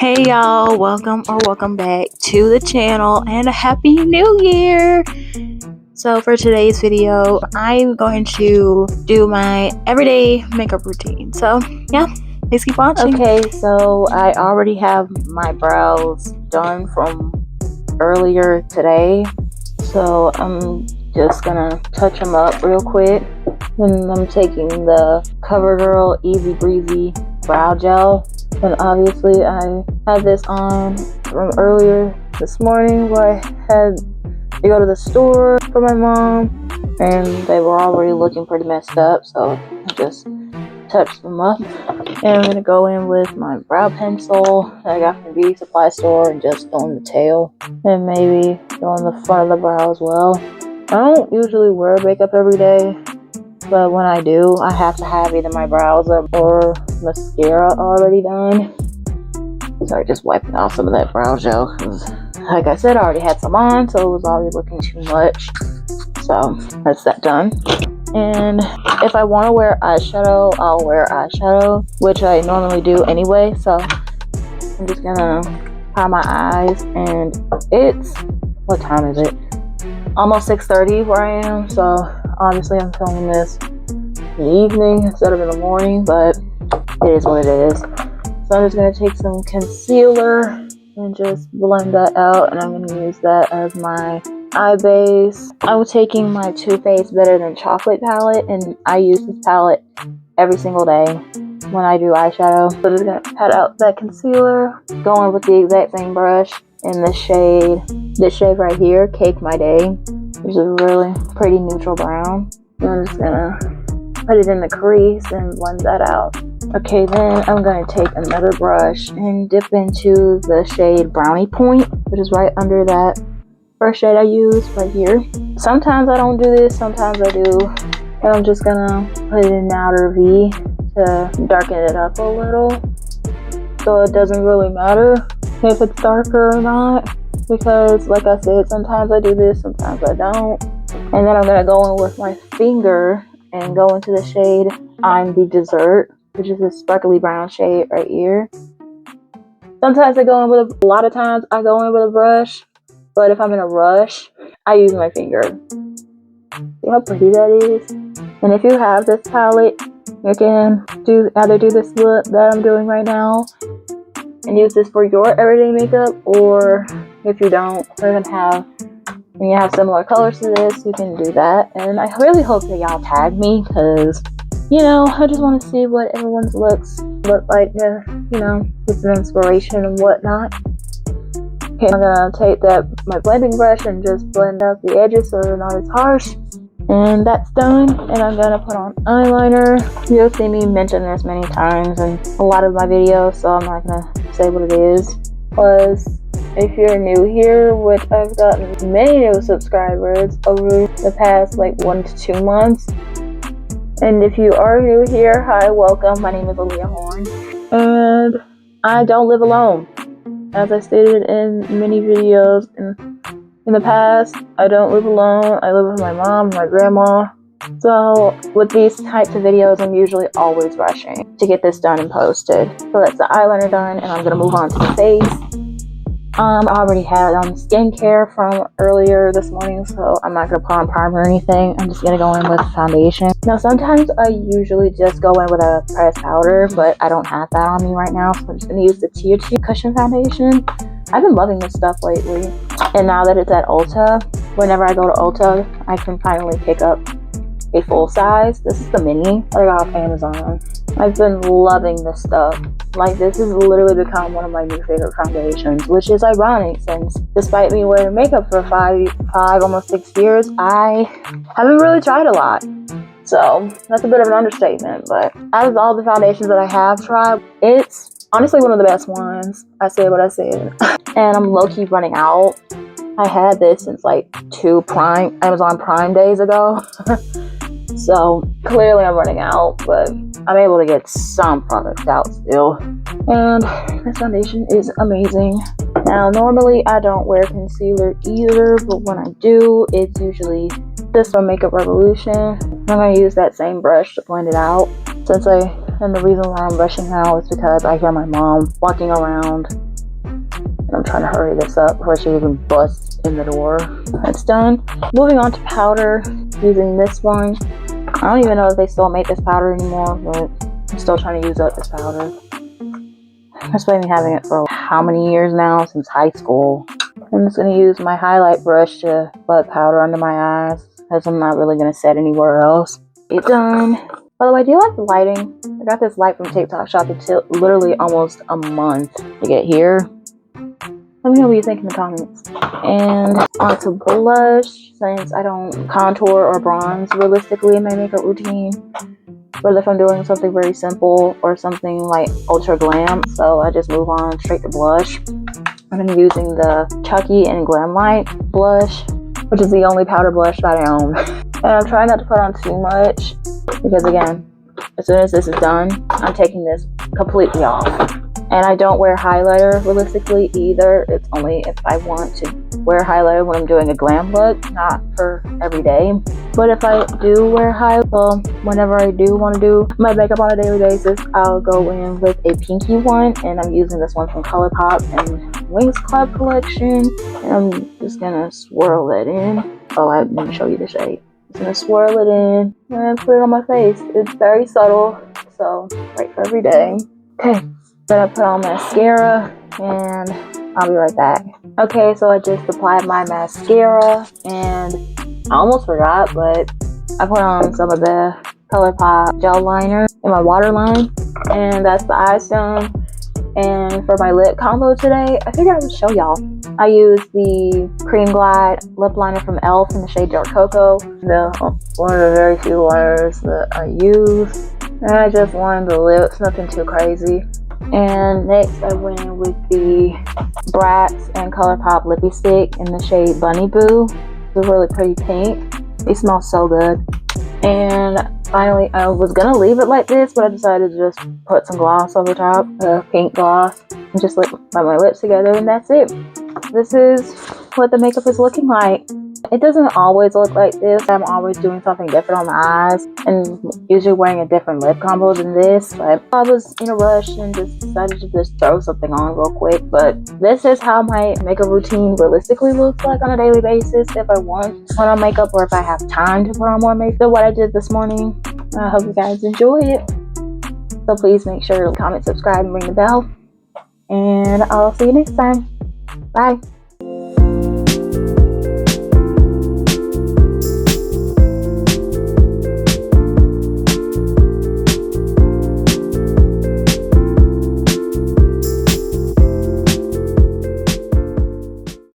Hey y'all, welcome back to the channel and a happy new year. So for today's video, I'm going to do my everyday makeup routine. So yeah, please keep watching. Okay, so I already have my brows done from earlier today. So I'm just gonna touch them up real quick. And I'm taking the CoverGirl Easy Breezy Brow Gel. And obviously I had this on from earlier this morning where I had to go to the store for my mom and they were already looking pretty messed up, so I just touched them up. And I'm going to go in with my brow pencil that I got from the beauty supply store and just go in the tail and maybe go in the front of the brow as well. I don't usually wear makeup every day, but when I do, I have to have either my brows up or mascara already done. Sorry, just wiping off some of that brow gel because, like I said, I already had some on, so it was already looking too much. So that's that done. And if I want to wear eyeshadow, I'll wear eyeshadow, which I normally do anyway. So I'm just gonna prime my eyes, and it's, what time is it? Almost 6:30 where I am, so obviously I'm filming this in the evening instead of in the morning, but it is what it is. So I'm just going to take some concealer and just blend that out, and I'm going to use that as my eye base. I'm taking my Too Faced Better Than Chocolate palette, and I use this palette every single day when I do eyeshadow. So I'm just going to pat out that concealer, going with the exact same brush in this shade right here, Cake My Day, which is a really pretty neutral brown. I'm just gonna put it in the crease and blend that out. Okay, then I'm gonna take another brush and dip into the shade Brownie Point, which is right under that first shade I used right here. Sometimes I don't do this, sometimes I do. And I'm just gonna put it in outer V to darken it up a little, so it doesn't really matter if it's darker or not, because like I said, sometimes I do this, sometimes I don't. And then I'm gonna go in with my finger and go into the shade I'm the Dessert, which is this sparkly brown shade right here. Sometimes I go in with a lot of times I go in with a brush, but if I'm in a rush, I use my finger. See how pretty that is? And if you have this palette, you can either do this look that I'm doing right now and use this for your everyday makeup, or if you don't, and you have similar colors to this, you can do that. And I really hope that y'all tag me, because, you know, I just want to see what everyone's looks look like, get some inspiration and whatnot. Okay, I'm gonna take my blending brush and just blend out the edges so they're not as harsh. And that's done, and I'm gonna put on eyeliner. You'll see me mention this many times in a lot of my videos, so I'm not gonna say what it is. Plus, if you're new here, which I've gotten many new subscribers over the past like 1 to 2 months, and if you are new here, hi, welcome. My name is Aaliyah Horn, and I don't live alone. As I stated in many videos in the past, I don't live alone. I live with my mom and my grandma. So with these types of videos, I'm usually always rushing to get this done and posted. So that's the eyeliner done, and I'm going to move on to the face. I already had on skincare from earlier this morning, so I'm not going to put on primer or anything. I'm just going to go in with foundation. Now, sometimes I usually just go in with a pressed powder, but I don't have that on me right now, so I'm just going to use the Tia Cushion Foundation. I've been loving this stuff lately, and now that it's at Ulta, whenever I go to Ulta, I can finally pick up a full size. This is the mini that I got off Amazon. I've been loving this stuff. Like, this has literally become one of my new favorite foundations, which is ironic since despite me wearing makeup for five, almost 6 years, I haven't really tried a lot. So that's a bit of an understatement, but out of all the foundations that I have tried, it's honestly one of the best ones. I said what I said. And I'm low-key running out. I had this since like 2 Amazon Prime days ago. So clearly I'm running out, but I'm able to get some products out still. And this foundation is amazing. Now, normally I don't wear concealer either, but when I do, it's usually this from Makeup Revolution. I'm going to use that same brush to blend it out. And the reason why I'm rushing now is because I hear my mom walking around I'm trying to hurry this up before she even busts in the door. That's done. Moving on to powder, using this one. I don't even know if they still make this powder anymore, but I'm still trying to use up this powder. That's been having it for how many years now? Since high school. I'm just going to use my highlight brush to put powder under my eyes, because I'm not really going to set anywhere else. It's done. By the way, do you like the lighting? I got this light from TikTok Shop. It took literally almost a month to get here. Let me know what you think in the comments. And onto blush, since I don't contour or bronze realistically in my makeup routine. Whether if I'm doing something very simple or something like ultra glam. So I just move on straight to blush. And I'm using the Chucky and Glam Light blush, which is the only powder blush that I own. And I'm trying not to put on too much, because again, as soon as this is done, I'm taking this completely off. And I don't wear highlighter realistically either. It's only if I want to wear highlighter when I'm doing a glam look, not for every day. But if I do wear highlighter, whenever I do want to do my makeup on a daily basis, I'll go in with a pinky one. And I'm using this one from ColourPop and Wings Club collection. And I'm just gonna swirl it in. Oh, I didn't show you the shade. I'm gonna swirl it in and put it on my face. It's very subtle, so right for every day. Okay. Gonna put on mascara and I'll be right back. Okay, so I just applied my mascara and I almost forgot, but I put on some of the ColourPop gel liner in my waterline, and that's the eyes done. And for my lip combo today, I figured I would show y'all. I used the Cream Glide lip liner from e.l.f. in the shade Dark Cocoa. One of the very few liners that I use. And I just lined the lips, nothing too crazy. And next I went in with the Bratz and ColourPop lippy stick in the shade Bunny Boo. It's a really pretty pink. It smells so good. And finally, I was gonna leave it like this, but I decided to just put some gloss over top, pink gloss, and just rub my lips together, and that's it. This is what the makeup is looking like. It doesn't always look like this. I'm always doing something different on my eyes and usually wearing a different lip combo than this, but I was in a rush and just decided to just throw something on real quick. But this is how my makeup routine realistically looks like on a daily basis if I want to put on makeup or if I have time to put on more makeup. So what I did this morning, I hope you guys enjoy it. So please make sure to comment, subscribe, and ring the bell. And I'll see you next time. Bye.